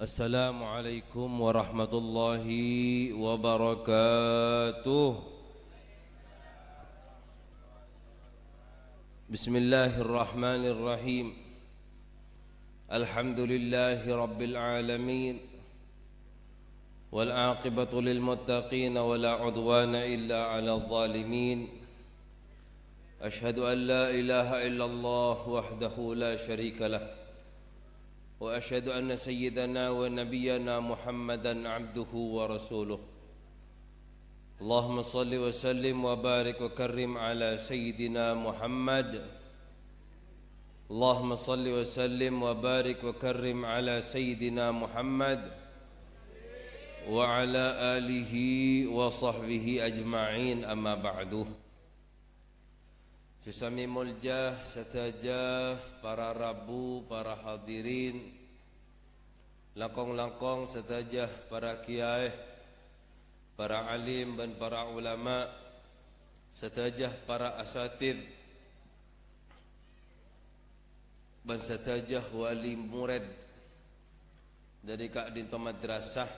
Assalamualaikum warahmatullahi wabarakatuh. Bismillahirrahmanirrahim. Alhamdulillahi rabbil alamin. Wal aqibatu lil muttaqin wa la udwana illa 'alal zalimin. Ashhadu an la ilaha illallah wahdahu la syarika lah. وأشهد أن سيدنا ونبينا محمدا عبده ورسوله اللهم صل وسلم وبارك وكرم على سيدنا محمد اللهم صل وسلم وبارك وكرم على سيدنا محمد وعلى آله وصحبه أجمعين أما بعد. Sesami muljah setajah para rabu, para hadirin, langkong-langkong setajah para kiai, para alim dan para ulama, setajah para asatid dan setajah wali murid dari Kak Dinto Madrasah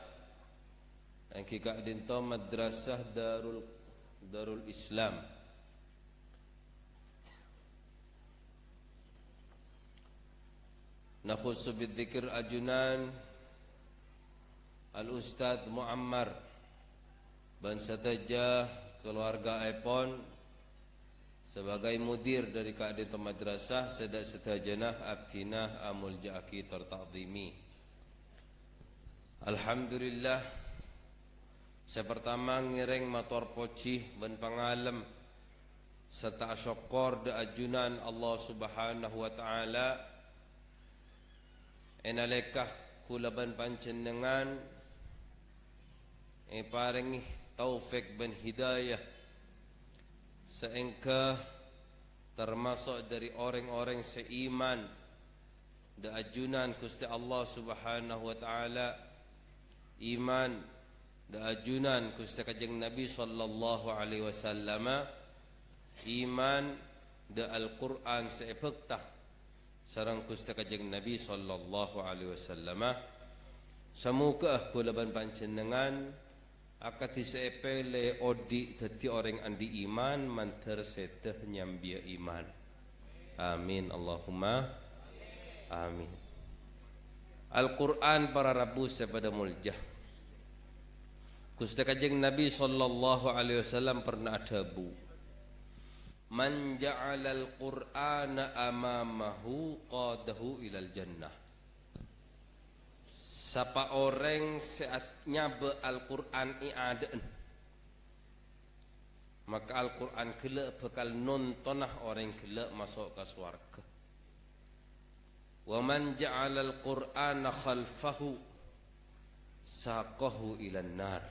dan Kak Dinto Madrasah Darul Islam. Nakhussu bidzikr ajunan Al-Ustadz Muammar dan setajah keluarga Epon sebagai mudir dari Kak Dinto Madrasah sedak setajanah abtinah amul ja'aki terta'zimi. Alhamdulillah, saya pertama ngiring motor pocih dan pangalem serta syukur da ajunan Allah Subhanahu wa taala enalekah kulaban panjenengan paringi taufik dan hidayah sehingga termasuk dari orang-orang seiman da ajunan Gusti Allah Subhanahu wa taala, iman da ajunan Gusti Kanjeng Nabi sallallahu alaihi wasallam, iman da Al-Qur'an seepekta sarang Gusti Kanjeng Nabi sallallahu alaihi wasallam. Semoga kulaban panjenengan akati seepele odi dadi orang andi iman manter seteh nyambia iman. Amin Allahumma amin. Al-Qur'an para rabu sepada muljah. Gusti Kanjeng Nabi sallallahu alaihi wasallam pernah adabu, man ja'alal qur'ana amamahu qadahu ilal jannah. Siapa orang saat nyabe Al-Qur'an i'adaan, maka Al-Qur'an kelak bakal nontonah orang kelak masuk ke surga. Wa man ja'alal qur'ana khalfahu saqahu ilan nar.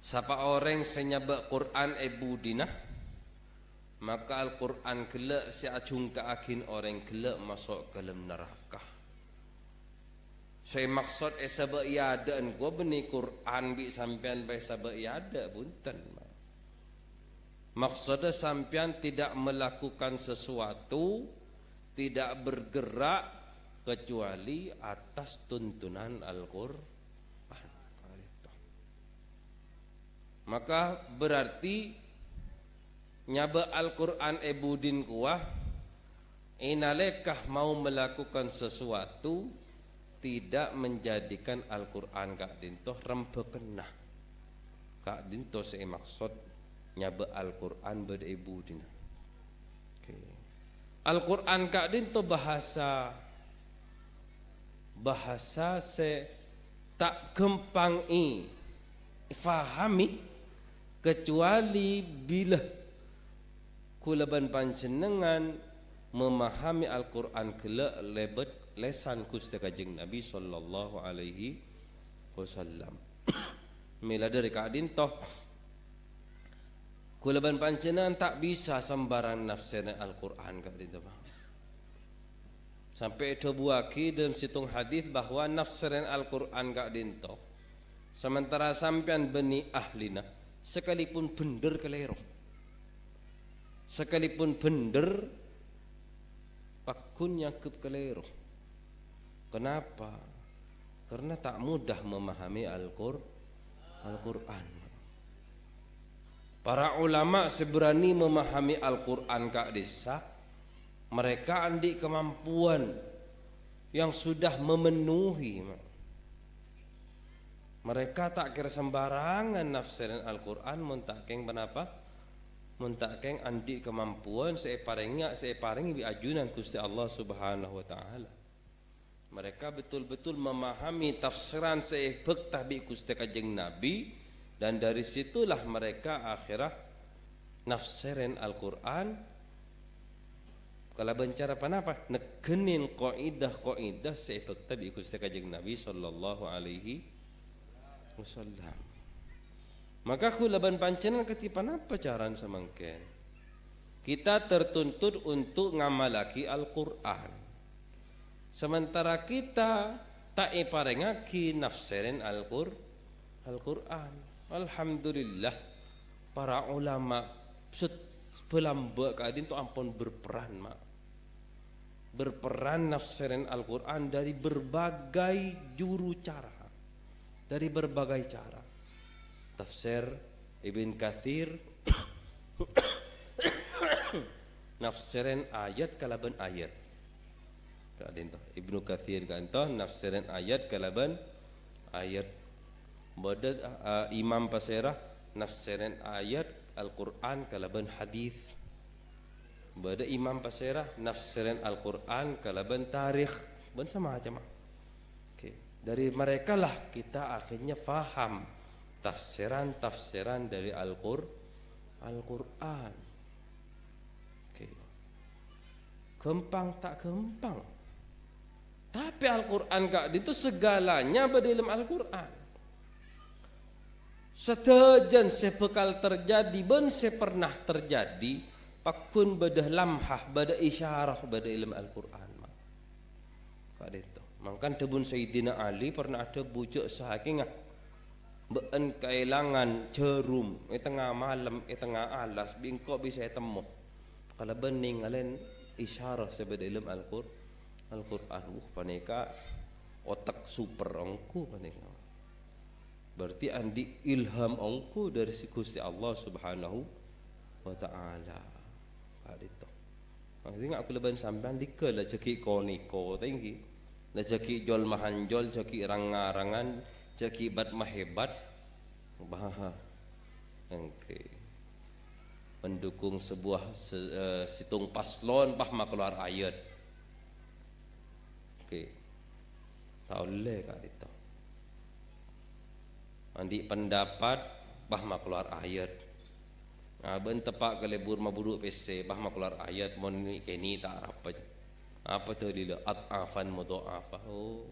Siapa orang senyabe Qur'an ibudina, maka Al-Qur'an kelak siacungkaakin orang kelak masuk ke dalam neraka. Saya maksud sabab iadaan gua beni Qur'an bi sampean bae sabab iada punten. Maksudnya sampean tidak melakukan sesuatu, tidak bergerak kecuali atas tuntunan Al-Qur'an. Maka berarti nyaba Al-Qur'an ebudin kuah inalekah mau melakukan sesuatu tidak menjadikan Al-Qur'an Kak Dinto rembekenah. Kak Dinto saya maksud nyaba Al-Qur'an beda ebudina. Al-Qur'an Kak Dinto bahasa se tak gempangi fahami kecuali bila kulaban panjenengan memahami Al-Qur'an kelak lebet lesan Gusti Kanjeng Nabi sallallahu alaihi wasallam. Mila dari Kak Dinto kulaban panjenengan tak bisa sembarang nafsirna Al-Qur'an Kak Dinto. Sampai itu buaki dalam situng hadis bahwa nafsiran Al-Qur'an Kak Dinto sementara sampean beni ahlina sekalipun bener keliru, sekalipun bener pakun nyakep keliru. Kenapa? karena tak mudah memahami Al-Quran. Para ulama seberani memahami Al-Quran Kak Desa, mereka andi kemampuan yang sudah memenuhi. Mereka tak kira sembarangan nafsiran Al-Quran, muntakeng kenapa? Muntakeng andi kemampuan separing bi ajunan Gusti Allah Subhanahu wa taala. Mereka betul-betul memahami tafsiran seebek tabi Gusti Kanjeng Nabi, dan dari situlah mereka akhirah nafsiran Al-Quran. Kalau bencara panapa? Nekenin qaidah seebek tabi Gusti Kanjeng Nabi sallallahu alaihi wasallam. Maka kulaban pancenan ketipan apa caran samangken? Kita tertuntut untuk ngamalaki Al-Quran. Sementara kita tak iparengaki nafsirin Al-Quran. Alhamdulillah para ulama sebelamba kadin tu ampun berperan berperan nafsirin Al-Quran dari berbagai juru cara, dari berbagai cara. Tafsir Ibn Kathir nafsirin ayat kalaban ayat. Ibnu Kathir kanto nafsirin ayat kalaban ayat. Bada Imam Pasirah nafsirin ayat Al-Quran kalaban hadis. Bada Imam Pasirah nafsirin Al-Quran kalaban tarikh. Ben sama aja mak. Okay. Dari mereka lah kita akhirnya faham tafsiran dari Al-Quran. Okay. Gempang tak gempang. Tapi Al-Quran Kak itu segalanya berdalam Al-Quran. Setejan sepekal terjadi, ben sepernah terjadi, pakun badah lamhah, badah isyarah, badah ilmu Al-Quran. Kak itu. Mangkan tebun Sayyidina Ali pernah ada bujuk sahakingah, been kailangan jerum, tengah malam, tengah alas, bingkok bisa temu. Kalau bening alen isyarah sebada ilmu Al-Quran. Paneka otak super ongku paneka. Berarti andi ilham ongku dari si Gusti Allah Subhanahu wa taala. Kadito. Maksudnya aku leban sampean dikelah ceki koniko tinggi. La ceki jol mahanjol, ceki rangarangan, ceki bat mahebat. Bahaha. Okay. Mendukung sebuah situng paslon pah keluar ayat. Oke. Taule kadito. Andi pendapat bahma keluar ayat. Ben tepak ke lebur mabuduk PC bahma keluar ayat mon ni keni tak apa je. Apa tu dia at'afan mudha'afa. Oh.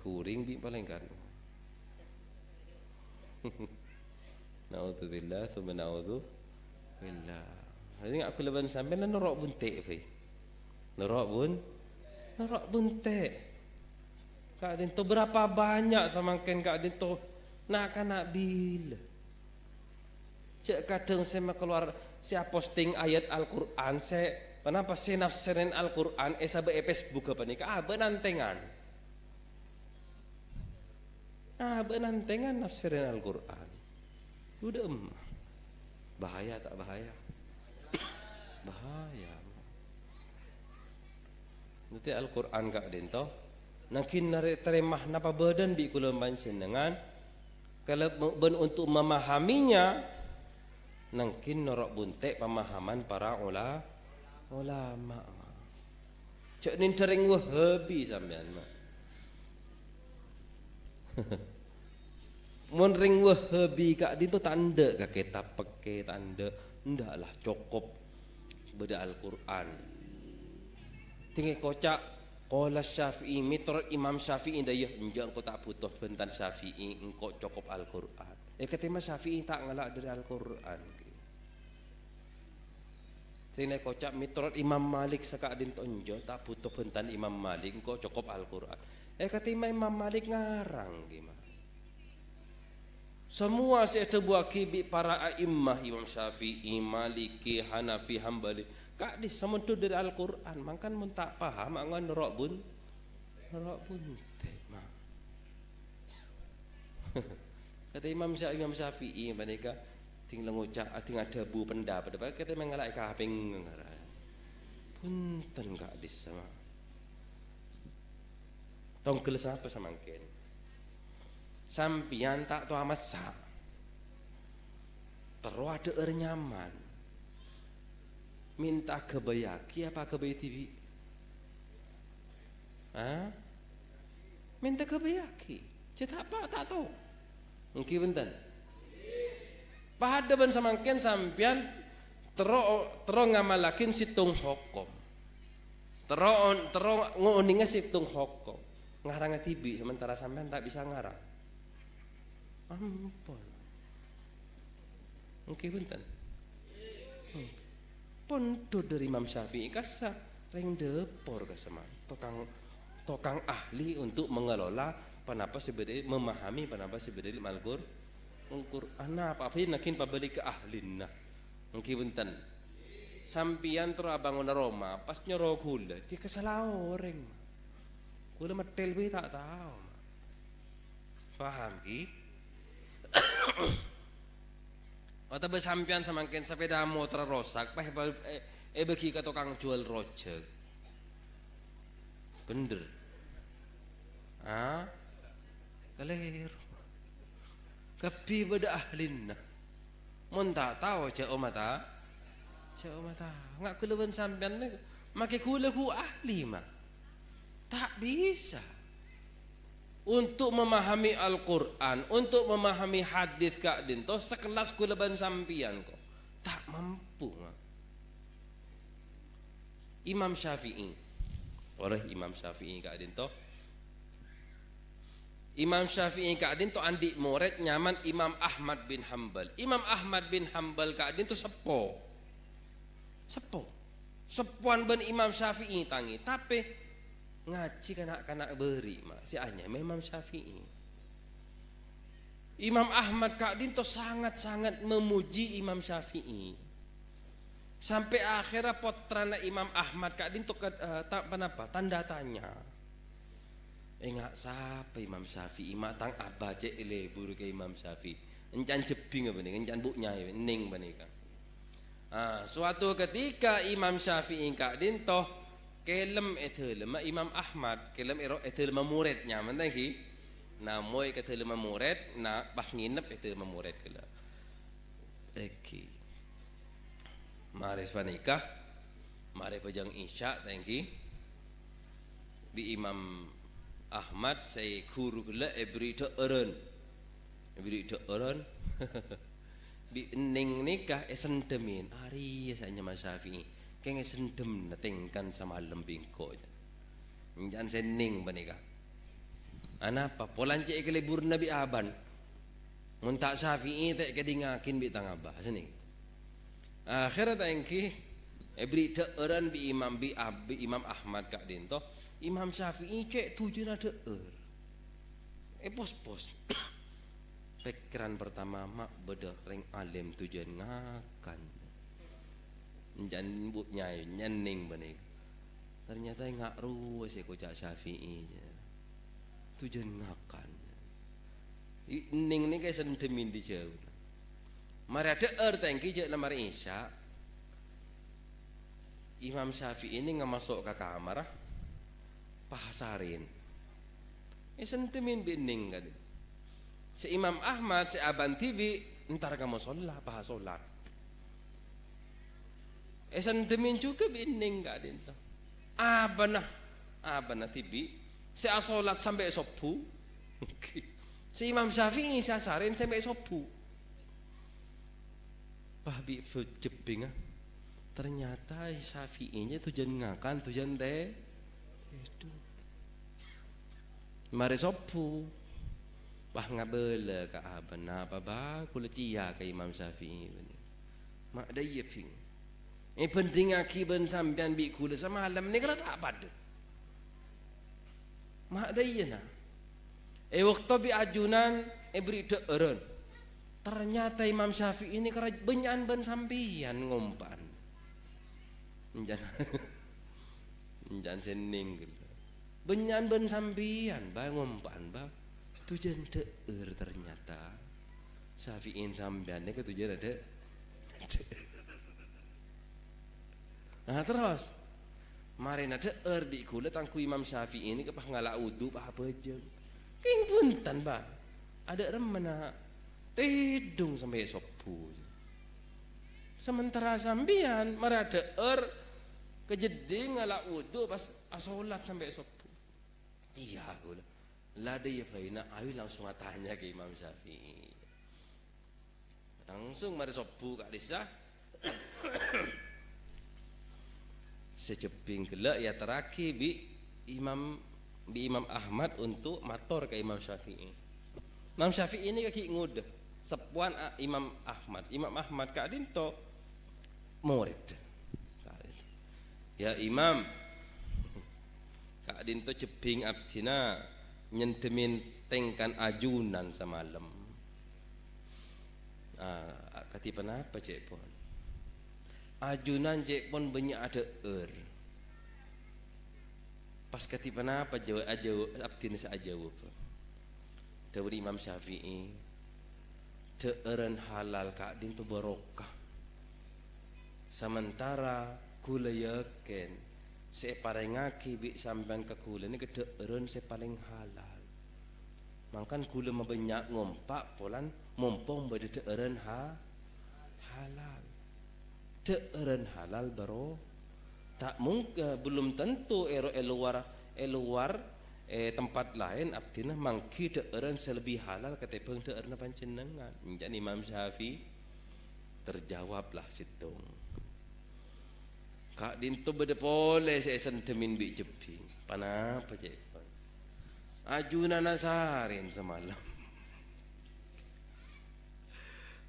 Kuring bi paling kan. Naudzubillah thumma naudzubillah. Hari aku leban sampai norok buntik fe. Norok buntik. Kak Dinto berapa banyak samangken Kak Dinto nak bila cek kadang saya keluar saya posting ayat Al-Quran saya kenapa saya nafsirin Al-Quran sabe Facebook apa nih benantengan nafsirin Al-Quran udah bahaya tak bahaya nanti Al-Quran Kak Dinto nakin teremah napa badan bi kula panjenengan kalau ben untuk memahaminya nakin norok buntek pemahaman para ulama. Cek nin tering Wahabi sampean mah. Mun ring Wahabi Kak dinto tanda ka kitab peke tanda ndaklah cukup beda Al-Quran. Tinggal kocak qala Syafi'i mitrot Imam Syafi'i dayah enjang engko tak butuh bentan Syafi'i engko cukup Al-Quran. Ketima Syafi'i tak ngelak dari Al-Quran. Tinggal kocak mitrot Imam Malik sekak dinto enjo tak butuh bentan Imam Malik engko cukup Al-Quran. Ketima Imam Malik ngarang gimana? Semua saya buat kibi para a'immah Imam Syafi'i, Maliki, Hanafi, Hambali. Kak di sementu dari Al-Quran, makan mun tak paham angan Rok punte mak. Kata Imam Syafi'i mereka tinggal ngucap ting ada bu pendapat kata mengalai kaping ngara. Punten kak dis sama. Tong geles apa samangken. Sampian tak tahu masak. Terus ada nyaman. Minta kebayaki apa kebay TV? Hah? Minta kebayaki. Cetak apa tak tahu. Mungkin benten. Pahada ban samangken sampian terus ngamalakin situng hukum. Terus nguninga situng hukum. Ngarang tibi sementara sampean tak bisa ngarang. Ampun. Mungkin benten. Ponto dari Imam Syafi'i kasa ring depor kasama tokang ahli untuk mengelola panapa sebenarnya memahami panapa sebenarnya Al-Qur'an apa nakin pabali ke ahlin nah mungkin benten sampian terus abangun Roma pas nyoro kula ki kesalah orang kula metel be tak tahu paham ki atau bersampian samangken sepeda motor rosak bagi ke tukang jual rojek bener kaliru kapi beda ahlin mun tak tahu cak mata ngak kelewen sampean make kula ku ahli mah tak bisa untuk memahami Al-Qur'an, untuk memahami hadis Kak Dinto sekelas kuleban sampian kok tak mampu. Imam Syafi'i oleh Imam Syafi'i Kak Dinto Imam Syafi'i Kak Dinto andik murid nyaman Imam Ahmad bin Hambal. Imam Ahmad bin Hambal Kak Dinto sepuan ben Imam Syafi'i tangi tapi ngaji kanak-kanak beri mak si hanya memang Syafi'i. Imam Ahmad Kak Dinto sangat-sangat memuji Imam Syafi'i. Sampai akhirnya potrana Imam Ahmad Kak Dinto tanda tanya. Enggak siapa Imam Syafi'i mak tang abah cek lebur ke Imam Syafi'i. Encan jebing apa nih, encan buknya ning banika. Suatu ketika Imam Syafi'i Kak Dinto kelem etelema Imam Ahmad kelem etelema muridnya mentang ki na moy ketelema murid na bah nginep etelema murid kala eki mare panikah mare pajang isya tangki bi Imam Ahmad saya guru kala ebri eren bi ning nikah esendemin ari sanya Mas Syafi'i kenge sendem netengkan sama lembingko jangan sening banika anapa polance ke libur Nabi Aban muntak Syafi'i tak kedingakin bi tangaba sini akhirat engki ebri deuran bi Imam Ahmad Kak Dinto Imam Syafi'i cek tujuna deur pos pikiran pertama mak bedah ring alim tujuan ngakan jangan buknya nyening banik ternyata ngak ruwes kocak Syafi'i tujuan ngakan ning ni kayak sendemin di jauh mari ada tangki je lamar isya Imam Syafi'i ini nggak masuk ke kamar pahasarin sendemin bening kan si Imam Ahmad si Aban Tibi ntar kamu sholat pahasolat sendemin juga bening Kak Dinto abana tibi si asolat sampai sopu si Imam Syafi'i sasarin sampai sopu babi jebing ternyata Syafi'inya tujuan ngakan tujuan teh itu mari sopu bah ngabela ka abana apa ba kula cia ka Imam Syafi'i mak daya ping penting akiban sampean bi kula semalam ni kala tak pada mak dayana waktu bi ajunan beri deureun ternyata Imam Syafi'i ini kara benyan ban sampian ngumpan enjan sening Benyan ben sambian bang ngumpan bang tujuan deur ternyata Syafi'in sambiannya ke tujuan ada. Nah terus mari ada di kula tangku Imam Syafi'i ini kepah ngalak wudu apa aja. King punten bang ada remena tidung sampai sopu. Sementara sambian mari ada kejeding ngalak wudu pas asolat sampai sopu. Iya gula. Lada ya faina awi langsung tanya ke Imam Syafi'i. Langsung mari sopu kak Disa. Seceping gelak ya teraki bi Imam Ahmad untuk mator ke Imam Syafi'i. Imam Syafi'i ini kaki ngudah sepuan Imam Ahmad. Imam Ahmad kak dinto murid. Ya Imam kak dinto ceping abdina nyentemin tengkan ajunan semalam. Katipan apa cek pon? Ajunan cek pon banyak ada pas katipan apa jawab abdina seajawab. Dawud Imam Syafi'i teeren halal kak dinto barokah. Sementara kula yakin saya paling ngaki bi sampean ke kula ni kedeeren saya paling halal. Mangkan kula mabanyak ngompak polan mumpung bade deeren halal. Deeren halal baru tak mungkin belum tentu eluar tempat lain abdina mangki deeren selebih halal ketepeng deeren panjenengan. Jadi Imam Syafi'i terjawablah situng. Kak dinto bede pole saya sentemin bi jeping. Panapa cek? Ajuna nasarin semalam.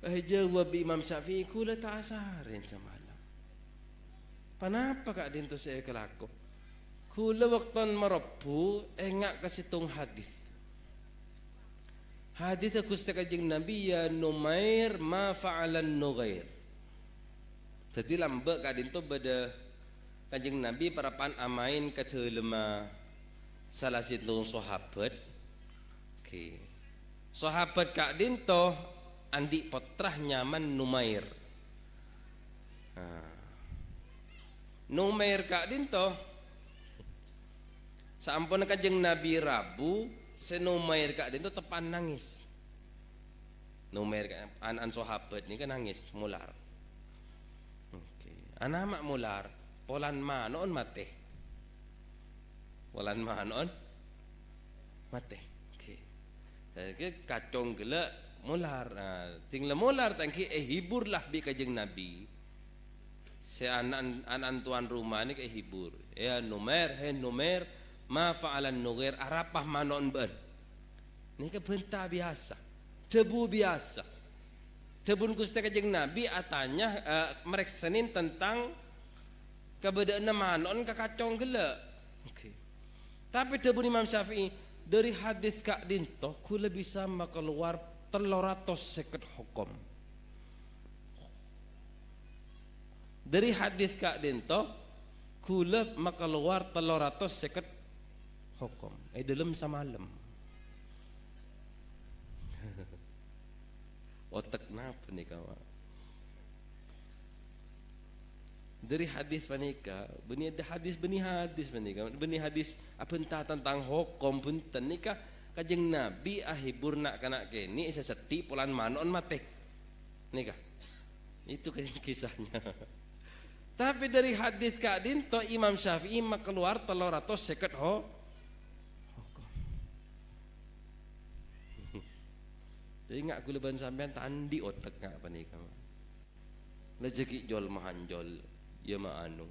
Jawab Imam Syafi'i kula tak asarin semalam. Panapa kak dinto saya kelaku? Kula waktu merepu engak kesitung hadis. Hadis aku setakajeng Nabi ya Numair ma fa'alan Nughair. Jadi lambek kak dinto beda kanjeng Nabi parapan amain kata lemah salah satu sahabat. Okay. Sahabat kak dinto andi potrah nyaman Numair. Numair kak dinto sampun kanjeng Nabi Rabu senumair kak dinto tepan nangis. Numair anak sahabat ni kan nangis mular. Anak mak mular polan manon mate. Polan manon mate. Okey. Kacong gelak mular. Tinggal mular tangki hiburlah bi kajeng Nabi. Si anak tuan rumah ni hibur. Ya Numair, Numair, ma fa'alan Nughair arapah manon ben. Ni ke benta biasa. Debu biasa. Tebun Gusti Kanjeng Nabi atanya mereksenin tentang keberadaan manon kakacong gelak. Okay. Tapi tebun Imam Syafi'i dari hadis kak dinto kula bisa keluar 350 hukum. Dari hadis kak dinto kula keluar 350 hukum. Dalam semalam. Otak napa nih kawan? Dari hadis panika, benih hadis panika, benih hadis apa entah tentang hukum punten nikah kajeng Nabi ahibur nak kena kini isa seti polan manon matek nikah. Itu kisahnya. Tapi dari hadis kak dinto Imam Syafi'i keluar 350 hukum. Jadi ngak gula ban sampean tandi otak ngak apa nih kamu? Lejeki jol mahanjol, ya ma anu.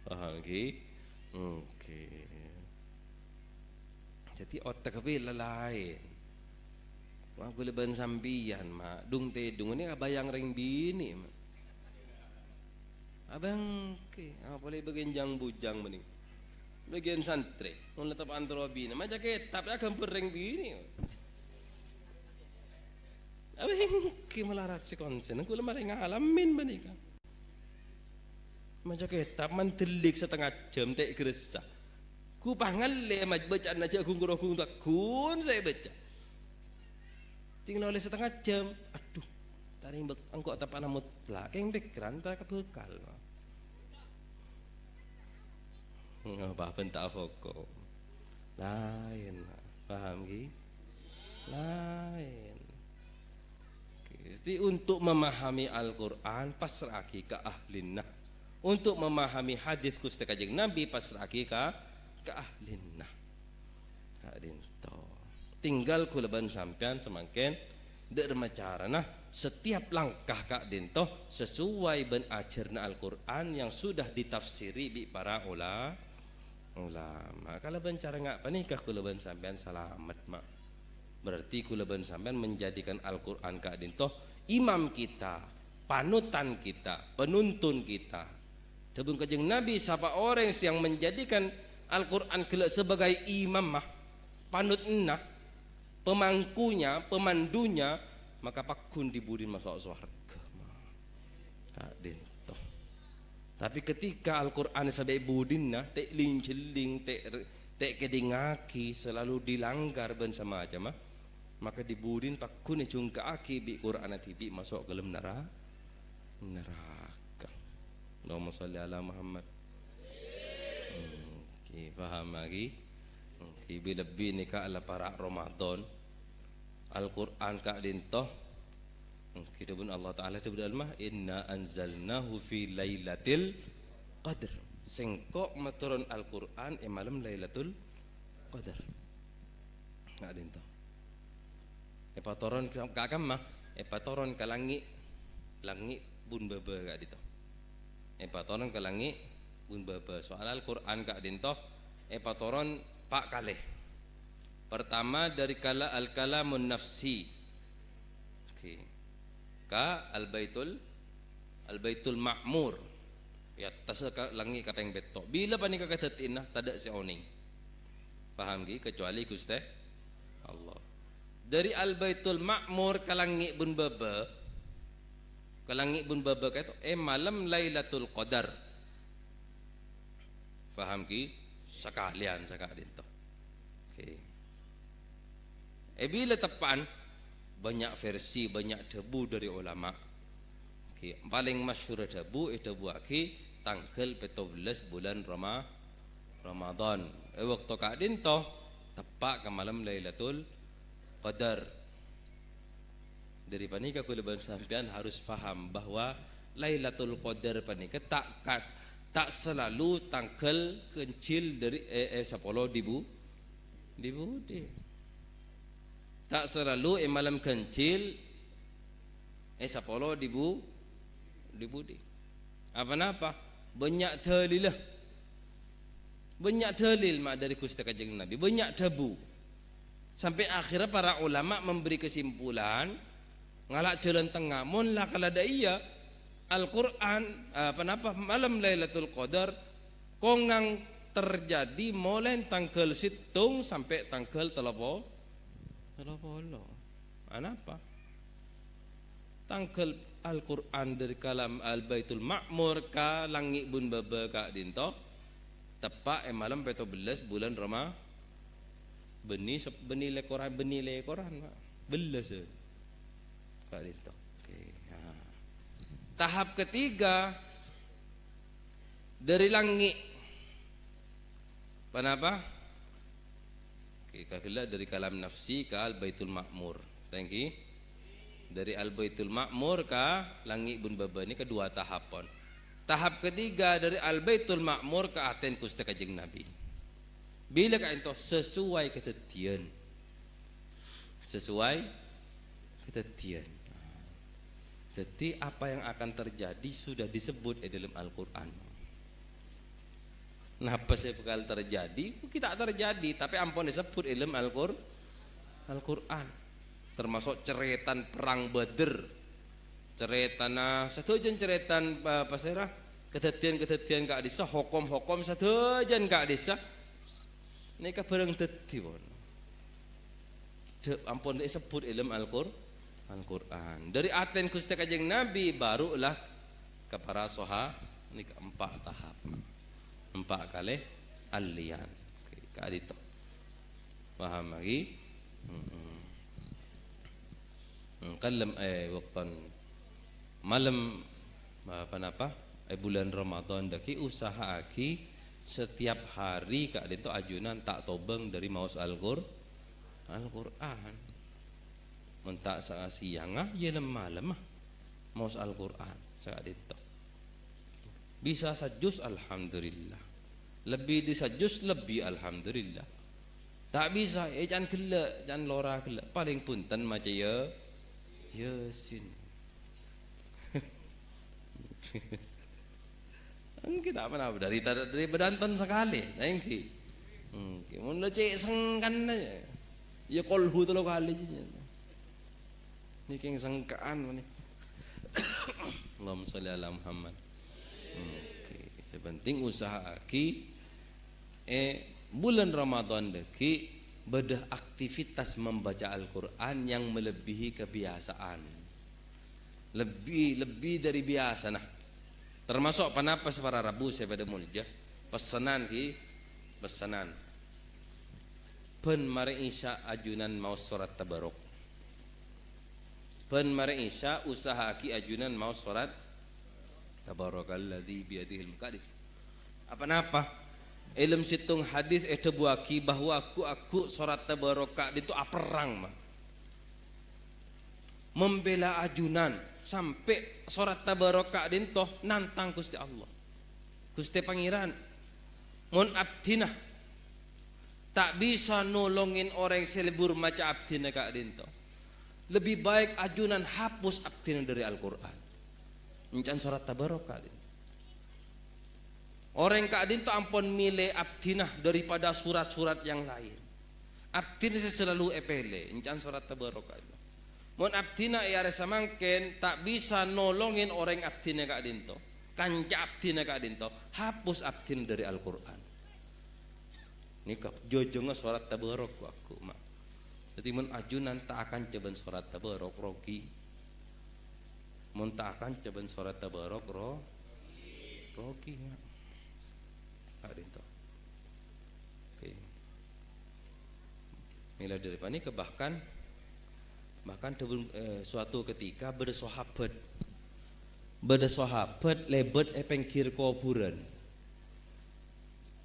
Oke. Jadi otak tapi lain. Ngak gula ban sambian ma, dung tedung ini bayang ring bini. Abang ke, apa boleh bagian bujang bening. Bagian santri, mulai tetap antrobi, nama jaket, tapi agak bereng bini. Abang, kita melarat si konsen, aku lemari ngalamin benika. Maca kitab mantelik setengah jam tak geresah. Ku pangal le bacaan aja aku ngurung takun saya baca. Tinggal oleh setengah jam. Aduh, tadi angkok tapak namut belakang pikiran tak kebekal. Apa bentak fokus. Lain, paham ki? Lain. Jadi untuk memahami Al-Quran pasrahki ke ahlinnah. Untuk memahami hadis Gusti Kanjeng Nabi pasrahki ke ahlinnah. Hadin to. Tinggal kuleban sampean semakin dermacarana setiap langkah kak dinto sesuai ben ajarna Al-Quran yang sudah ditafsiri bi para ulama. Kalau ben cara ngak panikah kuleban sampean selamat mak. Berarti kuleban sampean menjadikan Al-Quran kak dinto imam kita, panutan kita, penuntun kita. Sebelum Kanjeng Nabi siapa orang yang menjadikan Al-Quran sebagai imam mah, panutna, pemangkunya, pemandunya, maka pakun dibudin masuk surga. Tapi ketika Al-Quran sebagai budinna, tek ling-celing, tek kedingaki selalu dilanggar ben sama aja mah, maka dibudin pakun cungka aki bi Quran tibi masuk ke dalam neraka. Allahumma sholli ala Muhammad. Paham lagi? Lebih ni ka ala para Ramadan Al-Quran ka dintoh kita pun Allah Ta'ala itu berdalam inna anzalnahu fi lailatul qadr sengkok maturun Al-Quran malam lailatul qadr nggak dintoh patoron ka kamma patoron ka langit bun baba ka dito patoron ka langit bun baba soal Al-Quran ka dintoh patoron pak kalih. Pertama dari kala al-kalamun nafsi. Oke. Ka al-baitul ma'mur. Ya tasa ka langi kapeng beto. Bila pa ni kakatatin na tada si oning. Paham gi kecuali Gusti Allah. Dari al-baitul ma'mur ka langi bun baba. Ka langi bun baba kaito malam Lailatul Qadar. Paham gi? Sekalian dinto. Oke. Bila tepan banyak versi, banyak debu dari ulama. Oke, paling masyhur debu aki tanggal 14 bulan Ramadan. Waktu kak dinto tepak ke malam Lailatul Qadar. Dari panika kuliban sampean harus faham bahwa Lailatul Qadar panika tak selalu tanggal kencil dari 10 dibudi. Tak selalu malam kencil 10 dibudi. Apa-apa? Banyak dalil mak dari Gusti Kanjeng Nabi, banyak debu. Sampai akhirnya para ulama memberi kesimpulan ngalak jalan tengah mun lah kalau ada iya Al-Quran malam Lailatul Qadar kongang terjadi mulai tanggal situng sampai tanggal telepon. Apa? Tanggal Al-Quran dari kalam Al-Baitul Ma'mur ka langit bun baba ka dinto tepak malam 14 bulan Ramadan. Benih lekoran belas ka dinto. Tahap ketiga dari langit. Kenapa? Kakila dari kalam nafsi ke al-baitul ma'mur. Thank you. Dari al-baitul ma'mur ke langit bun baba ini kedua tahapan. Tahap ketiga dari al-baitul ma'mur ke Aten Gusti Kanjeng Nabi. Bila ka ento sesuai ketetian. Jadi apa yang akan terjadi sudah disebut di dalam Al-Quran. Nah apa yang bakal terjadi? Kita terjadi, tapi ampun disebut di dalam Al-Quran. Termasuk ceretan perang Badr, ceretan ceretan pasera, kejadian kak desa, hukum setujan kak desa. Ini bareng dadi pun. Ampun disebut di dalam Al-Quran. Dari Aten Gusti Kanjeng Nabi barulah ke para Ini keempat tahap. Empat kali alian. Kak itu. Paham lagi? Kalam waktu malam apa bulan Ramadan daki usaha aki setiap hari kak itu ajunan tak tobeng dari maus Al-Qur'an. Mentak sa siang ya malam maus Al-Qur'an sak itu. Bisa sajus alhamdulillah. Lebih disajus lebih alhamdulillah. Tak bisa jangan kelak, jangan lora kelak. Paling punten macam Yasin. Engki tak pernah dari bedanton sekali. Engki. Mun cek sengkan aja. Ya kolhu 3 kali aja. Ni king sengkaan ni. Allahumma sholli ala Muhammad. Sepenting usaha aki bulan Ramadan deki bedah aktivitas membaca Al-Qur'an yang melebihi kebiasaan. Lebih dari biasa nah. Termasuk panapas para Rabu saya pada mulja pesanan pen mari isya ajunan mau surat tabarok. Pen mari isya usaha aki ajunan mau surat tabarakalladzi biyadihil muqaddis. Apa ilm situng hadis buaki bahwa aku surat tabaraka itu perang mah. Membela ajunan sampai surat tabaraka dintoh nantang Gusti Allah. Gusti Pangeran mun abdina tak bisa nolongin orang selebur maca abdina kak dintoh. Lebih baik ajunan hapus abdina dari Al-Qur'an. Encan surat tabaraka. Orang kak dintoh ampun milih abdinah daripada surat-surat yang lain. Abdinah selalu epele, encan surat tabaraka. Mun abdina ya rasa mangken tak bisa nolongin orang abdina kak dinto. Kanca abdina kak dinto, hapus abdina dari Al-Qur'an. Nikah jojongnya surat tabarok aku mak. Jadi mun ajunan tak akan coban surat tabarok rogi. Mun tak akan coban surat tabarok rogi mak. Kak dinto. Oke. Mulai dari pani ke bahkan suatu ketika bersahabat lebet pengkir kuburan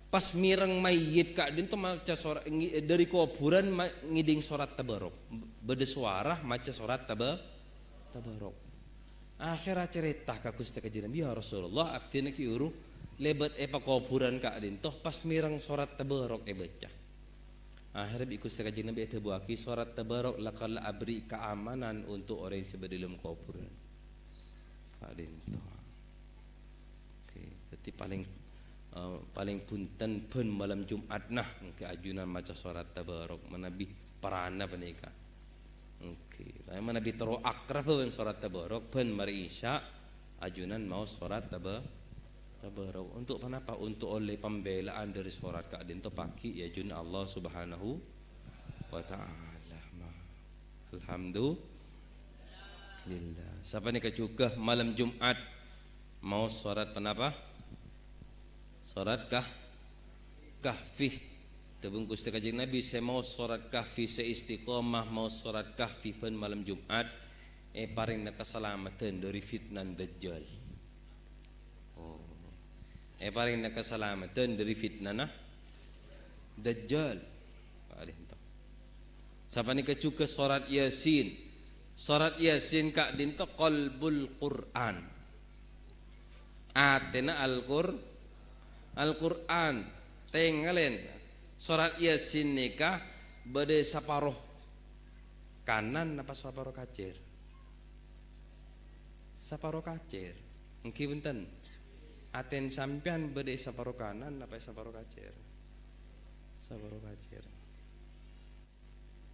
pas mireng mayit kak dinto maca surat dari kuburan ngiding surat tabarok bersuara maca surat tabarok akhirnya cerita ka Gusti Kanjeng Nabi ya Rasulullah abdina ki uru lebet kuburan kak dinto pas mireng surat tabarok baca. Akhirnya ikut sekajin Nabi itu buaki surat tabarok lakal abri keamanan untuk orang yang sebelum kuburan. Kadinto. Oke, jadi paling punten pen malam Jumat nah ke ajunan maca surat tabarok menabi parana panika. Oke, lain menabi tero akrab pen surat tabarok pen mari isya ajunan mau surat tabarok untuk kenapa? Untuk oleh pembelaan dari surat kak dinto pagi ya jun Allah Subhanahu wa taala. Alhamdulillah. Siapa ni juga malam Jumat mau surat kenapa? Surat kahfi. Terbungkus Kanjeng Nabi saya mau surat kahfi seistiqomah mau surat kahfi pen malam Jumat paring nak keselamatan dari fitnah dajjal. Paling nak keselamatan dari fitnah dajjal. Siapa ni kecuka surat Yasin. Surat Yasin kak dinto qalbul Quran. Atena Al-Quran. Tengalen. Surat Yasin nikah bade saparoh kanan apa saparoh kacir. Saparoh kacir. Engki benten. Aten sampean bade saparo kanan apa saparo kacir. Saparo kacir.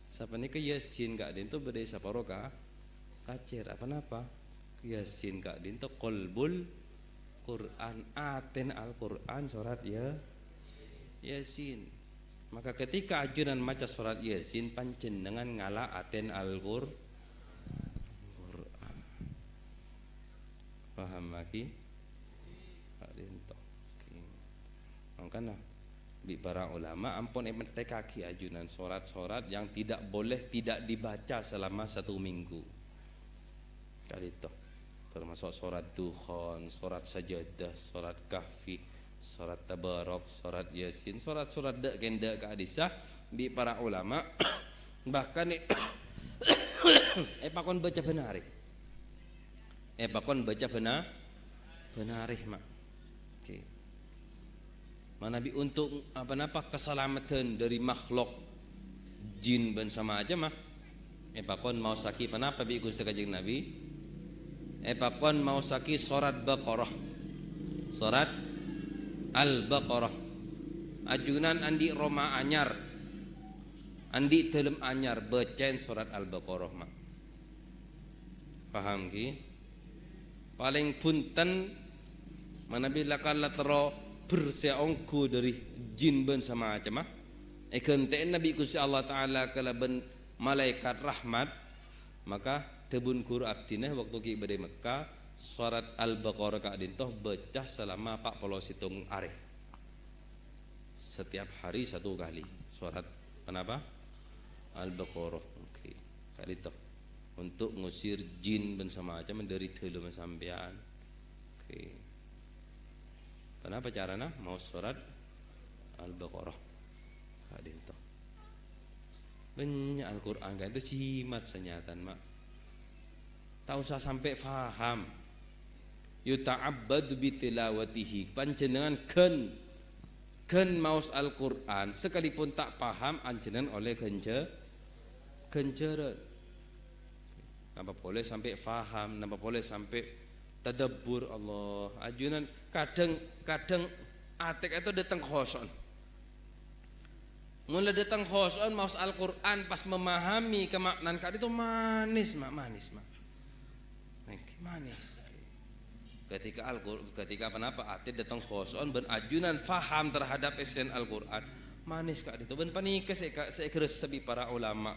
Sapa ni ke Yasin kak dinto bade saparo kacir. Apa napa? Yasin kak dinto qalbul Quran aten Al-Quran surat Yasin. Maka ketika ajunan maca surat Yasin pancen dengan ngala aten Al-Quran. Paham lagi? dento. Makanya bi para ulama ampun emete kaki ajunan sorat-sorat yang tidak boleh tidak dibaca selama 1 minggu. Kalito. Termasuk sorat Dukhon, sorat Sajadah, sorat Kahfi, sorat Tabarok, sorat Yasin, sorat-sorat dek kenda ka hadisah bi para ulama bahkan pakon baca benari. Pakon baca benarih mak. Okay. Manabi untuk apa keselamatan dari makhluk jin ben sama aja mah. Pakon mau saki kenapa bi Gusti Kanjeng Nabi? Pakon mau saki surat Baqarah. Surat Al-Baqarah. Ajunan andi Roma anyar. Andi telem anyar bacain surat Al-Baqarah mak. Paham ki? Paling punten manabila kala tero berseongku dari jin ben sama aja mah. Kenteen Nabi Gusti Allah Taala kala ben malaikat rahmat maka tebun kuru abdinah waktu ki badai Mekah surat Al-Baqarah ka dintoh baca selama 47 hari. Setiap hari 1 kali surat kenapa? Al-Baqarah. Oke. Ka dintoh untuk ngusir jin ben sama aja dari telu sampean. Oke. Kenapa carana mau surat Al-Baqarah ka dintoh. Banyak Al-Qur'an kan itu cimat senyatan mak. Tak usah sampai faham. Yuta'abbadu bitilawatihi. Panjenengan ken maus Al-Qur'an sekalipun tak paham anjenengan oleh genjeret. Napa boleh sampai faham, napa boleh sampai tadabbur Allah. Ajunan kadang atek itu datang khoson. Mulai datang khoson maus Al-Qur'an pas memahami kemaknaan kali itu manis mak. Manis. Ketika kenapa ate datang khoson ben ajunan faham terhadap esen Al-Qur'an manis kak itu ben panika saya keres sebi para ulama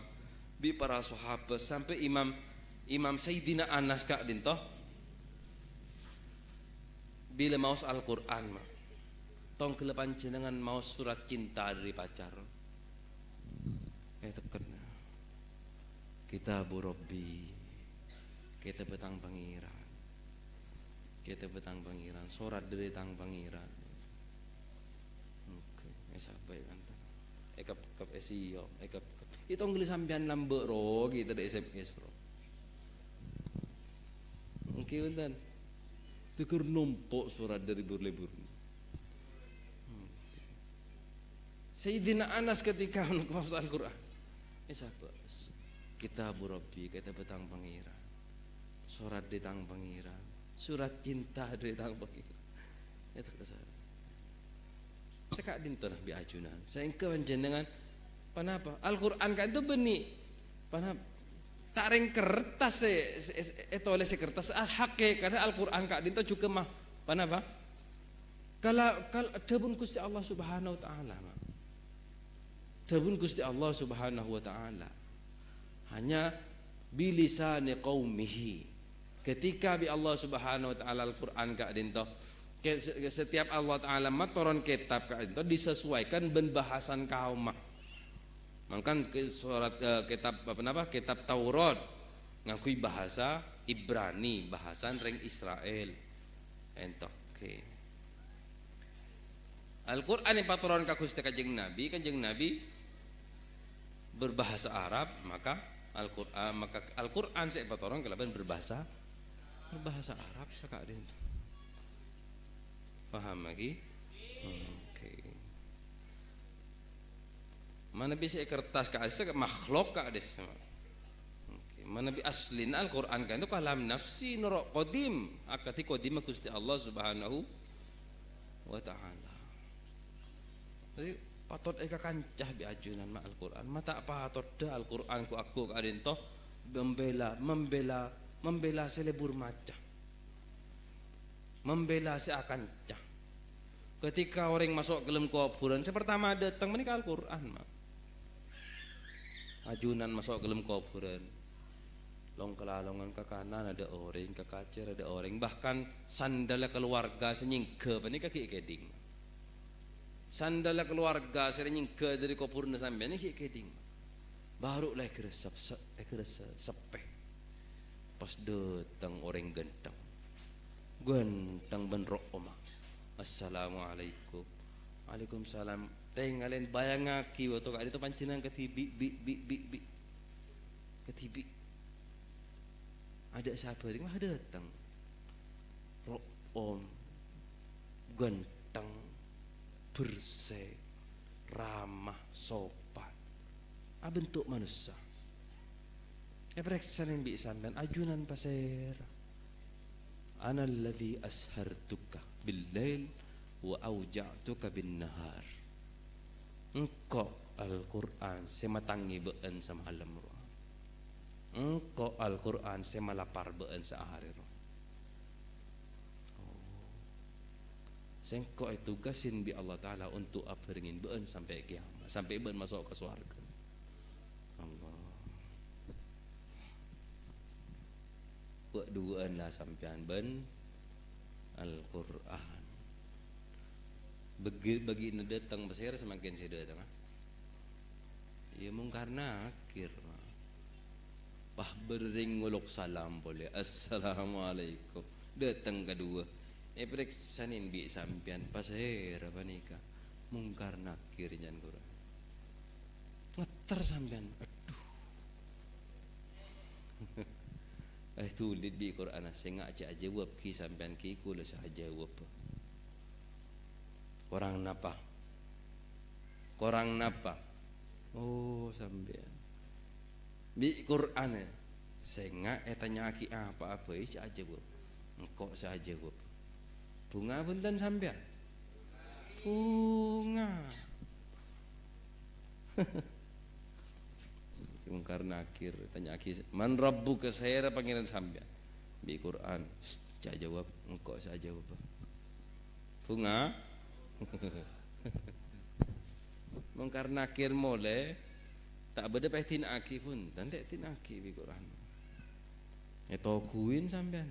bi para sahabat sampai Imam Sayyidina Anas kak dintoh bila maus Al-Qur'an mah tong kelepan jenengan maus surat cinta dari pacar teken Kitab Rabbi kita betang pangeran sorat dari tang pangeran. Oke sabai kantan kap esio kap itu ngelis sampean lambe ro gitu dari SMS ro. Oke kantan tukur numpuk surat dari berlebur. Sayyidina Anas ketika menghafal Al-Qur'an sabai Kitab Rabbi kita betang pangeran surat di tang pangeran surat cinta di tang pangeran itu kesal sekak dinten bi ajunan saya engke panjenengan panapa Al-Qur'an kan itu benih panapa tak reng kertas itu oleh kertas hake karena Al-Qur'an kak dinten juga mah panapa kalau debun Gusti Allah Subhanahu wa taala debun Gusti Allah Subhanahu wa taala hanya bilisani qaumihi. Ketika bi Allah Subhanahu wa taala Al-Qur'an ka dintoh setiap Allah taala matoron kitab ka dintoh disesuaikan ben bahasan kaum mah. Mangkan surat kitab kitab Taurat ngakui bahasa Ibrani, bahasan reng Israel. Entoh. Oke. Al-Qur'an yang patoron ka Gusti Kanjeng Nabi berbahasa Arab maka Al-Qur'an saya patoron kalaban berbahasa Arab sekak din. Paham lagi? Oke. Mana bisa kertas ka adis makhluk ka adis. Oke. Mana bi aslin Al-Qur'an kan itu kalam nafsi nur qadim akati qadim Gusti Allah Subhanahu wa taala. Jadi patut eka kancah bi ajunan ma Al-Qur'an. Mata patut da Al-Qur'an ku aku ka adin toh membela selebur macah, membela seakan cah. Ketika orang masuk ke dalam kuburan, pertama datang menika Al-Qur'an mak. Ajunan masuk ke dalam kuburan. Long kelalongan ke kanan ada orang, ke kacer ada orang, bahkan sandalnya keluarga senyingke apa ni kaki keding. Sandalnya keluarga senyingke dari kopurna sampai ni kaki keding. Baru lah kerasa sepeh. Pas datang orang ganteng benrok oma. Assalamualaikum. Waalaikumsalam. Tengalen bayangaki waktu kali itu pancingan ketibi bi ketibi. Ada siapa ini mah datang. Rok om ganteng bersih ramah sopan. Bentuk manusia. Periksa yang bisa sampean ajunan pasir. Ana alladhi ashartuka bil-lail wa auja'tuka bin-nahar. Engkau Al-Quran sematangi beun semalam ro. Engkau Al-Quran semalapar beun sehari ro. Sengkau itu tugasin bi Allah Ta'ala untuk aperingin beun sampai kiamat, sampai beun masuk ke surga. Allah. Duaan lah sampean ben Al-Quran. Bagi datang besar semakin saya datang. Ya mungkar nakir. Bah bering nguluk salam boleh. Assalamualaikum. Datang kedua. Periksanin bi sampean pasir apa nikah. Mungkar nakir jangan Quran. Ngeter sampean. Aduh. Tulis di Quran saya ngak jawab ki sampean ki kula sah jawab. Korang napa? Oh sampean. Di Quran saya ngak tanya aki apa-apa sah jawab. Engkau sah jawab. Bunga punten sampean. Bunga. Mungkar nakir tanya aki man rabbuka saya pangeran sampean di Quran cak jawab engkau saya jawab bunga. Mungkar nakir mole tak beda tin aki pun dan tak tin aki di Quran itu kuin sampean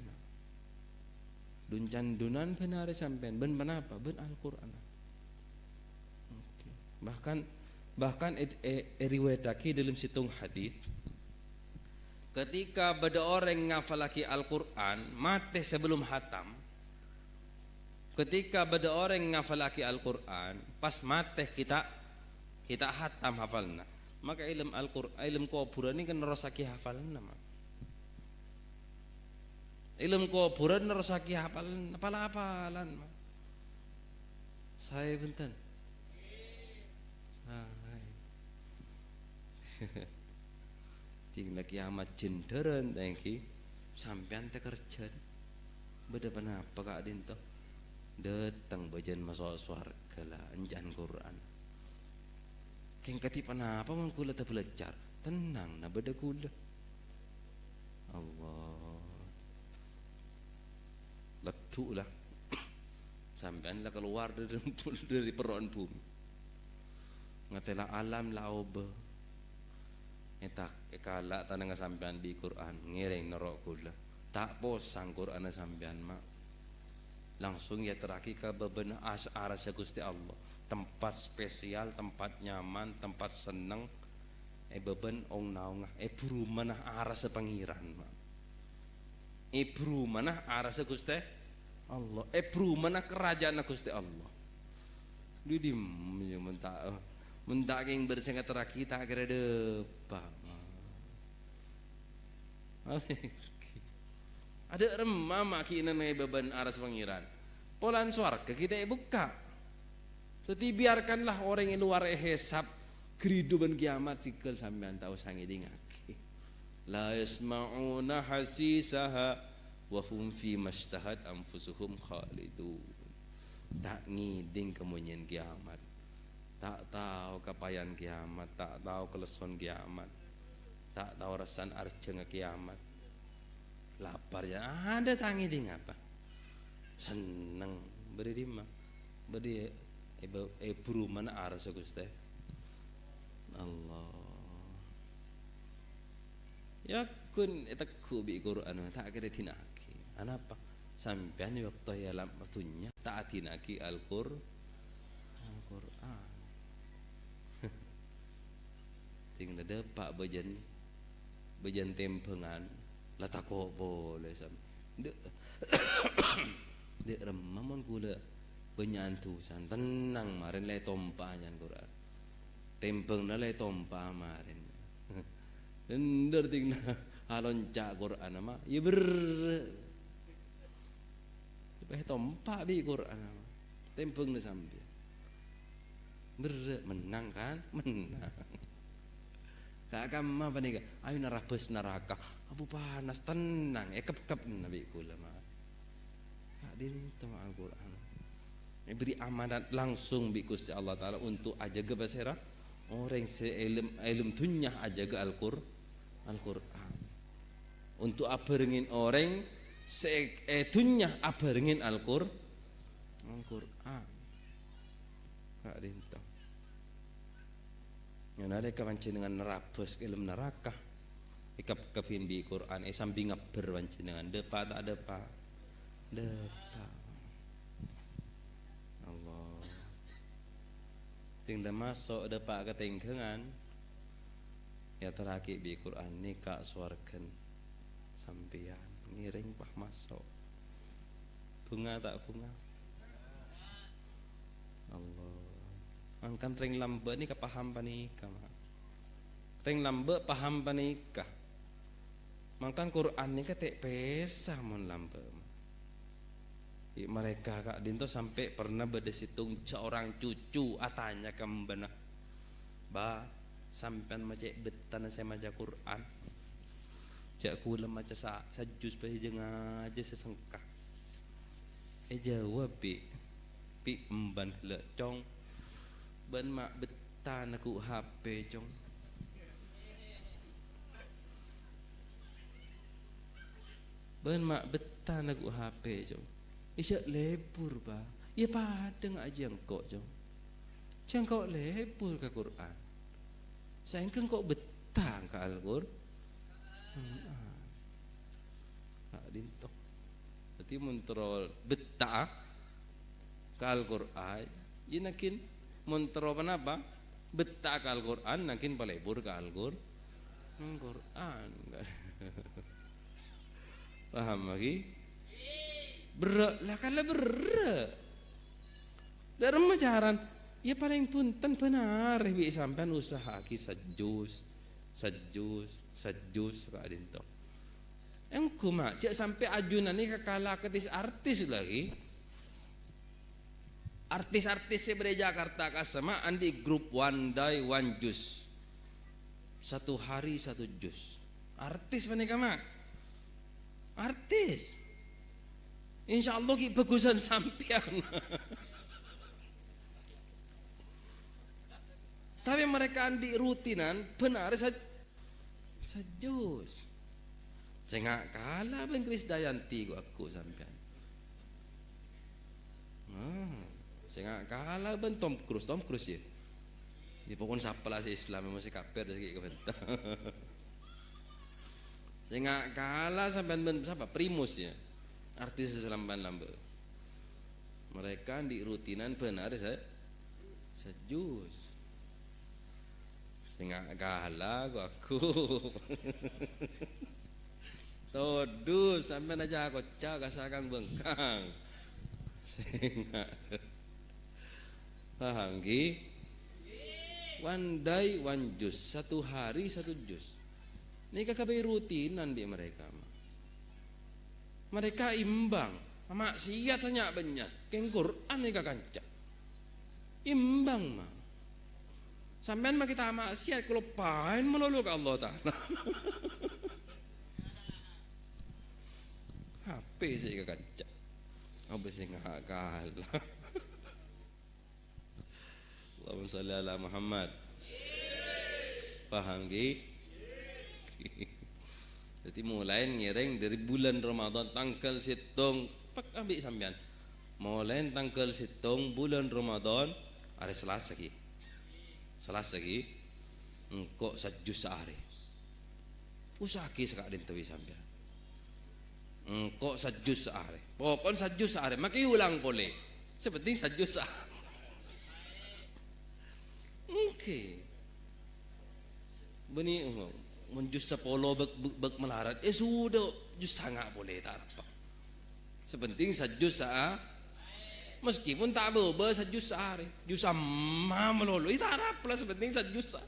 duncan dunan benar sampean ben apa ben Al-Quran. Bahkan riwayatake dalam situng hadis ketika beda orang ngafalaki Al-Quran mati sebelum hatam. Ketika beda orang ngafalaki Al-Quran pas mati kita hatam hafalna. Maka ilmu Al-Quran ilmu kuburan ini kan nerosaki hafalna. Ilmu kuburan nerosaki hafalan apalan. Saya benten. Tinggal kiamat jenderan tangki sampean teh kerja beda penapa kak dinto datang bajan masuk surga lah anjan Quran keng kati penapa mun kula teh belajar tenang na beda kula Allah letu lah sampean lah keluar dari peron bumi ngatela alam laobe etak kala tanang sampean di Quran ngiring nerok kula tak posang Quran sampean mak langsung ya teraki ke bebenah arasya Gusti Allah tempat spesial tempat nyaman tempat seneng beben ong naung buru manah arasya pangeran mak buru manah arasya Gusti Allah buru manah kerajaan Gusti Allah didim mentak yang bersengat teraki tak kira depak ada remah maki nenai beban aras pangeran polan swarga kita buka tetapi biarkanlah orang yang luar hesab kehidupan kiamat cikal sampean tahu sangi dingaki la yasma'una hasisaha wa hum fi mashtahat anfusuhum khalidun tak ngiding kemunyian kiamat tak tahu kepayan kiamat, tak tahu keleson kiamat, tak tahu rasan arjeng kiamat. Lapar ya ada tangi ding apa? Seneng beri dima, beri buru mana aras Gusti Allah. Ya kun etakku bi Quran tak kira tinaki. Anapa? Sampean waktu ya waktunya tak tinaki Al-Qur'an. Tinggal ada pak bejan tempengan lah tak kok boleh sam. Dek remamon kula benyantu san tenang marin le tompahnya Quran. Tempeng na le tompah marin. Ender tingna alonca Quran ama ya ber supaya tompak bi Quran ama tempeng na sampai ber menang kan menang kak kamma panika ayo narabes neraka abu panas tenang kep nabi kula mah kak dinto Al-Quran beri amanat langsung bi Gusti Allah taala untuk ajaga basira orang seilm tunyah ajaga Al-Quran untuk abarengin orang tunyah abarengin Al-Quran kak dinto yang ada kawancin dengan nerabes ilmu neraka ikap-kapin bi Quran sambil ngaber wancin dengan depa tak depa Allah tinggal masuk depa ketengkengan ya terakhir bi Quran nikah suarken sampian ngiring pah masuk bunga tak bunga Allah angkan ring lambe ni kapaham panika ring lambe paham panika mangkan Quran ni ketek pesah mon lambe mereka kak dinto sampai pernah berdesitung seorang cucu atanya kembana ba sampean macam betan saya maca Quran jak kula maca sajus bae jeung aja sesengkah jawab bi emban lecong ban mak betan aku HP cong ban mak betan aku HP cong isyak lebur ba ya padeng aja engkau cong cengkok lebur ke Quran saengkeun kok betang ke Al-Qur'an kak dinto berarti muntrol betah ke Al-Qur'an ini nakin montro apa betah ke Al-Quran nakin palebur ke Al-Quran paham lagi berak lah kalau berak dalam macaran ya paling punten benar bi sampean usaha ki sajus kak dinto engku mak cek sampai ajunan ni kakala ketis artis lagi artis-artis di Jakarta kasama andi grup one day one jus satu hari satu jus artis panika mak artis insyaallah ki bagusan sampean tapi mereka andi rutinan benar sajus cengak kalah ben Krisdayanti aku sampean saya kalah ben Tom Cruise ya. Di pokon sapela si Islam masih kafir dari komentar. Saya kalah sampai ben siapa Primus ya. Artis selamban lambe. Mereka di rutinan benar saya sejus. Saya kalah aku. Todu sampai aja kocak kasakan bengkang. Saya paham ki one day one jus satu hari satu jus ini kakak rutinan di mereka imbang maksiat senyak banyak keng Quran ni kancak imbang mah sampean mah kita maksiat kalau pain melulu ke Allah Ta'ala HP saya kancak apa sih nggak kalah Allahumma sholli ala Muhammad paham ki jadi mulai ngiring dari bulan Ramadan tanggal situng pak ambil sampean mulai tanggal situng bulan Ramadan hari Selasa ki engkau sajus sehari Usaki sekak dintewi sampean. Engko sajus sehari. Pokon sajus sehari, maki ulang boleh. Sepenting sajus sehari. Oke. Beni menjus 10 bek melarat. Sudah jus sangat boleh tak apa. Sepenting sajus sehari. Meskipun tak berubah sajus sehari. Jus sama melulu. Itu harap lah sepenting sajus sehari.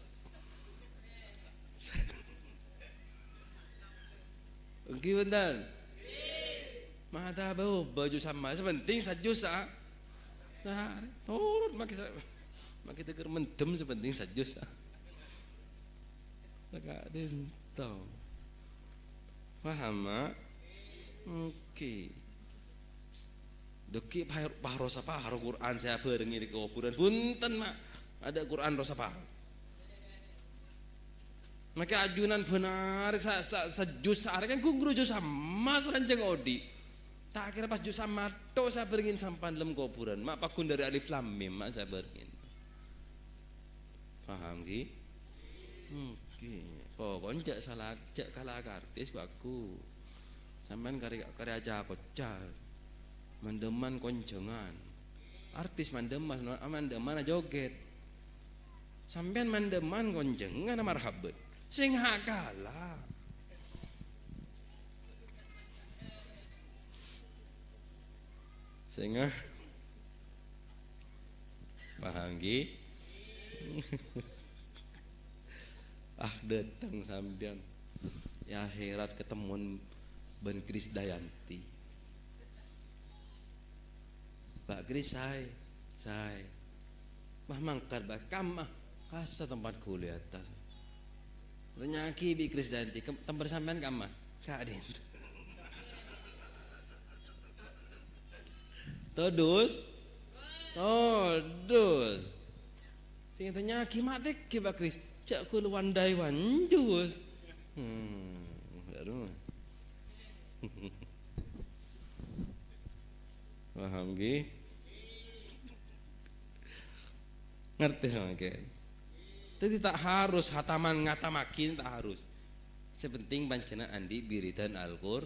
Oke bentar. Mata bau baju sama sepenting sajus sehari. Turun maki teger mendem sepenting sajus sehari. Tak tahu. Paham mak? Oke. Deki pahrosa pahro Quran saya berengi di kuburan. Punten mak. Ada Quran rosa pahro. Maka ajunan benar sajus sehari kan guru jus sama seranjang odi. Tak kira pas jus sama to saya beringin sampan lem kuburan. Mak pakun dari alif lam mim mak saya beringin. Paham ki? Oke. Pokoknya jak salah jak kalah artis aku. Sampean karya aja kocak. Mandeman konjengan. Artis mandeman joget. Sampean mandeman konjengan marhaban. Sing hakala. Sehingga paham ki? Datang sampean ya akhirat ketemuan Ben Kris Dayanti. Mbak Kris saya mah mangkat bah kamah kasa tempat kuliah atas. Renyaki bi Kris Dayanti tempat sampean kamah kadin. Todus. Tinggal mati ki Mbak Kris. Cak ku wandai wanjus. Baru. Paham ki? Ngerti sama ke? Jadi tak harus hataman ngatamakin tak harus. Sepenting pancena andi biritan Al-Qur'an.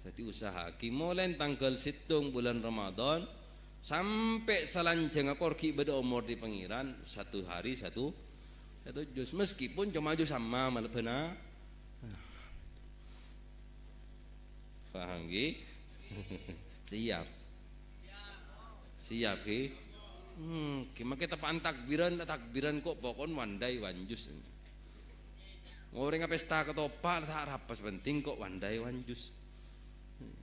Berarti usaha ki mulai tanggal 7 bulan Ramadan sampai selanjang korki beda umur di pengiran 1 hari 1 juz meskipun cuma juz sama malah benar. Paham ki? Siap ki? Kita tepan takbiran kok pokon wandai wanjus. Orang pesta ketoprak tak rapas penting kok wandai wanjus.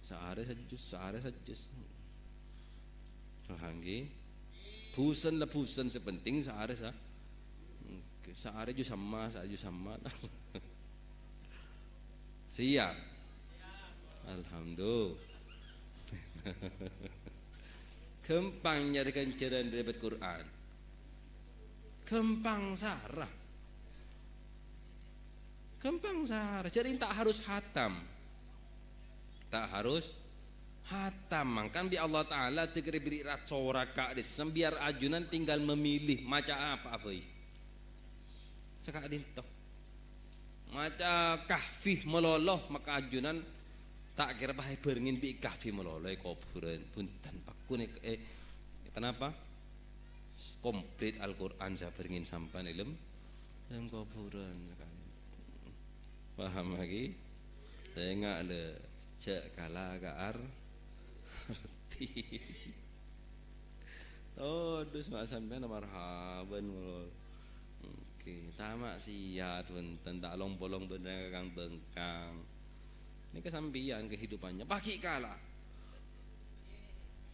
Sehari sajus. Paham ki? Busan sepenting sehari jus sama. Siap. Alhamdulillah. Kempang nyarikan cerahan dari Quran. Kempang sarah. Jadi tak harus hatam. Mangkan di Allah Ta'ala beri racoraka biar ajunan tinggal memilih maca apa cakap dintoh maca kahfi meloloh maka ajunan tak kira bahaya beringin bi kahfi meloloh kuburan punten pakun kenapa komplit Al-Quran saya beringin sampan dalam kuburan paham lagi saya enggak ada cek kalah gaar dus mak sampean marhaban mulul. Oke, tamak siat wonten tak long-bolong bener kang bengkang. Ini kesampian kehidupannya pagi kalah.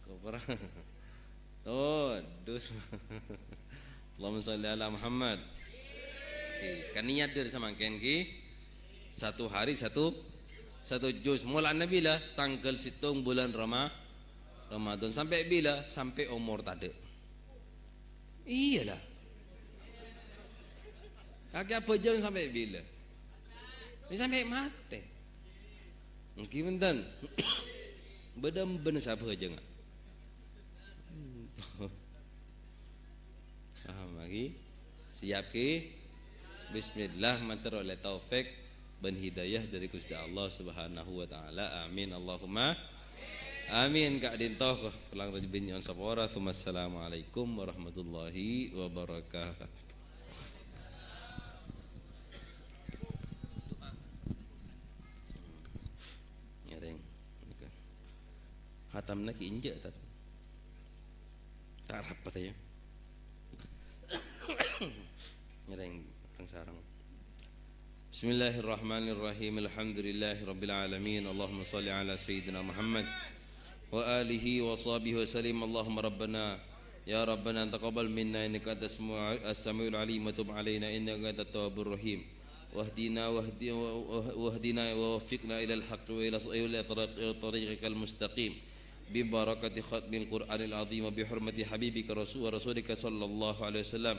Kopra. Dus. Allahumma sholli ala Muhammad. Oke, kan niat dari samangken ki 1 hari 1 juz. Mulanya bila tanggal 7 bulan Ramadan sampai bila? Sampai umur tadi. Iyalah. Kakek apa jam sampai bila? Sampai mati. Mungkin benten. Bedam bener siapa aja nggak? Paham lagi? Siap ki? Bismillah mantar oleh taufik dan hidayah dari Gusti Allah Subhanahu wa taala. Amin Allahumma amin. Kak dintoh kelang rajin nyon sapora. Assalamualaikum warahmatullahi wabarakatuh. Hatamna ki injak tak rapat ya. Nyereng sarang. Bismillahirrahmanirrahim. Alhamdulillahirabbil alamin. Allahumma shalli ala sayyidina Muhammad wa alihi wa sahbihi wa sallim. Allahumma rabbana ya rabbana taqabbal minna innaka antas samiul alim wa tub alaina innaka antat tawwabur rahim. Wahdina wahdina wa waffiqna ila al-haqq wa ila tariqikal mustaqim. ببركة ختم القرآن العظيم وبحرمة حبيبك ورسولك صلى الله عليه وسلم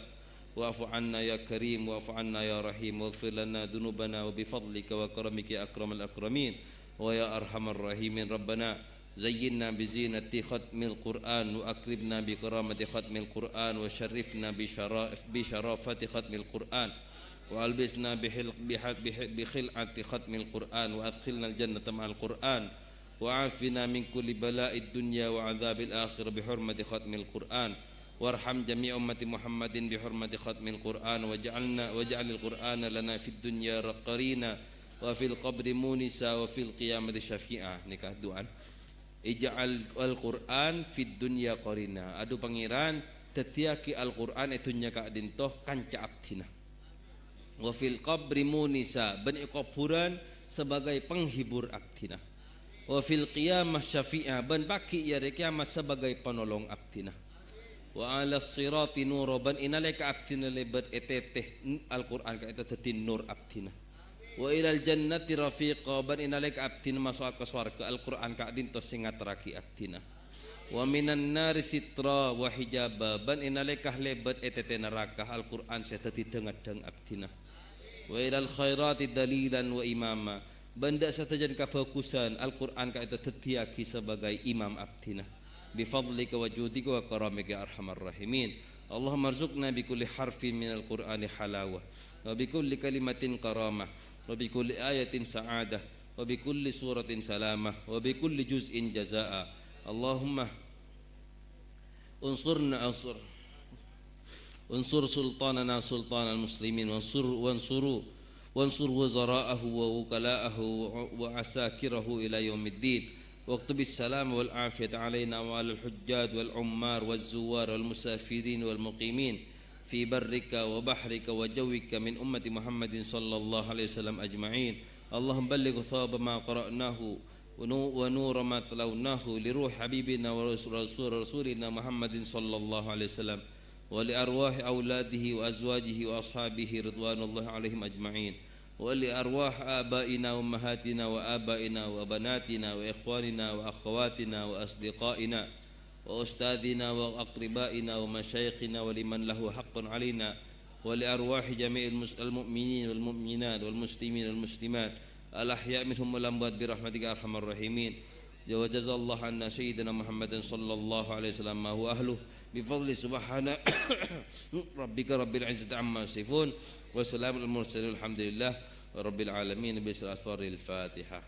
واعف عنا يا كريم واعف عنا يا رحيم واغفر لنا ذنوبنا وبفضلك وكرمك يا أكرم الأكرمين ويا أرحم الراحمين. ربنا زينا بزينة ختم القرآن وأكرمنا بكرامة ختم القرآن وشرفنا بشرافة ختم القرآن وألبسنا بخلعة ختم القرآن وأدخلنا الجنة مع القرآن وعافنا من كل بلاء الدنيا وعذاب الآخرة بحرمة ختم القرآن وارحم جميع أمة محمد بحرمة ختم القرآن واجعل القرآن لنا في الدنيا قرينا وفي القبر مونسا وفي القيامة شفيعا. Nikah doa ij'al al-Qur'an fid dunya qarina. Adu pangeran tetiaki Al-Qur'an itunya ka dintoh kanca abdina. Wa fil qabri munisa ban kuburan sebagai penghibur abdina. Wa fil qiyamah syafi'ah ban baki ya kiamat sebagai penolong abdina. Wa ala sirati nuro ban inalika abdina lebat eteteh Al-Qur'an ka eta tadi nur abdina. Wa ilal jannati rafiqa ban inalika abdina masuk ke surga Al-Qur'an ka dintos sing ngatraki abdina. Wa minan nari sitra wa hijaba ban inalika lebat eteteh neraka Al-Qur'an sa tadi dengadang abdina. Wa ilal khairati dalilan wa imama benda satajan kefokusan Al-Qur'an ka itu tetiaki sebagai imam abdina bifadlika wa judika wa karamika arhamar rahimin. Allahumma arzuqna bi kulli harfin min al-Qur'ani halawah wa bi kulli kalimatin karamah wa bi kulli ayatin sa'adah wa bi kulli suratin salamah wa bi kulli juz'in jazaa. Allahumma unsur sultanana sultanal muslimin wansur wazara'ahu wa wukala'ahu wa asakirahu ila yaumiddin واكتب السلام والعافية علينا وعلى الحجاج والعمار والزوار والمسافرين والمقيمين في برك وبحرك وجوك من أمة محمد صلى الله عليه وسلم أجمعين. اللهم بلغ ثواب ما قرأناه ونور ما تلوناه لروح حبيبنا ورسولنا محمد صلى الله عليه وسلم ولأرواح أولاده وأزواجه وأصحابه رضوان الله عليهم أجمعين ولأرواح آبائنا وأمهاتنا وآبائنا وبناتنا وإخواننا وأخواتنا وأصدقائنا وأستاذنا وأقربائنا ومشايخنا ولمن له حق علينا ولأرواح جميع المؤمنين والمؤمنات والمسلمين والمسلمات الأحياء منهم والأموات برحمتك أرحم الراحمين. وجزا الله عنا سيدنا محمد صلى الله عليه وسلم ما هو أهله بفضل سبحان ربك رب العزة عما يصفون وسلام المرسلين الحمد لله رب العالمين. بأسرار الفاتحة.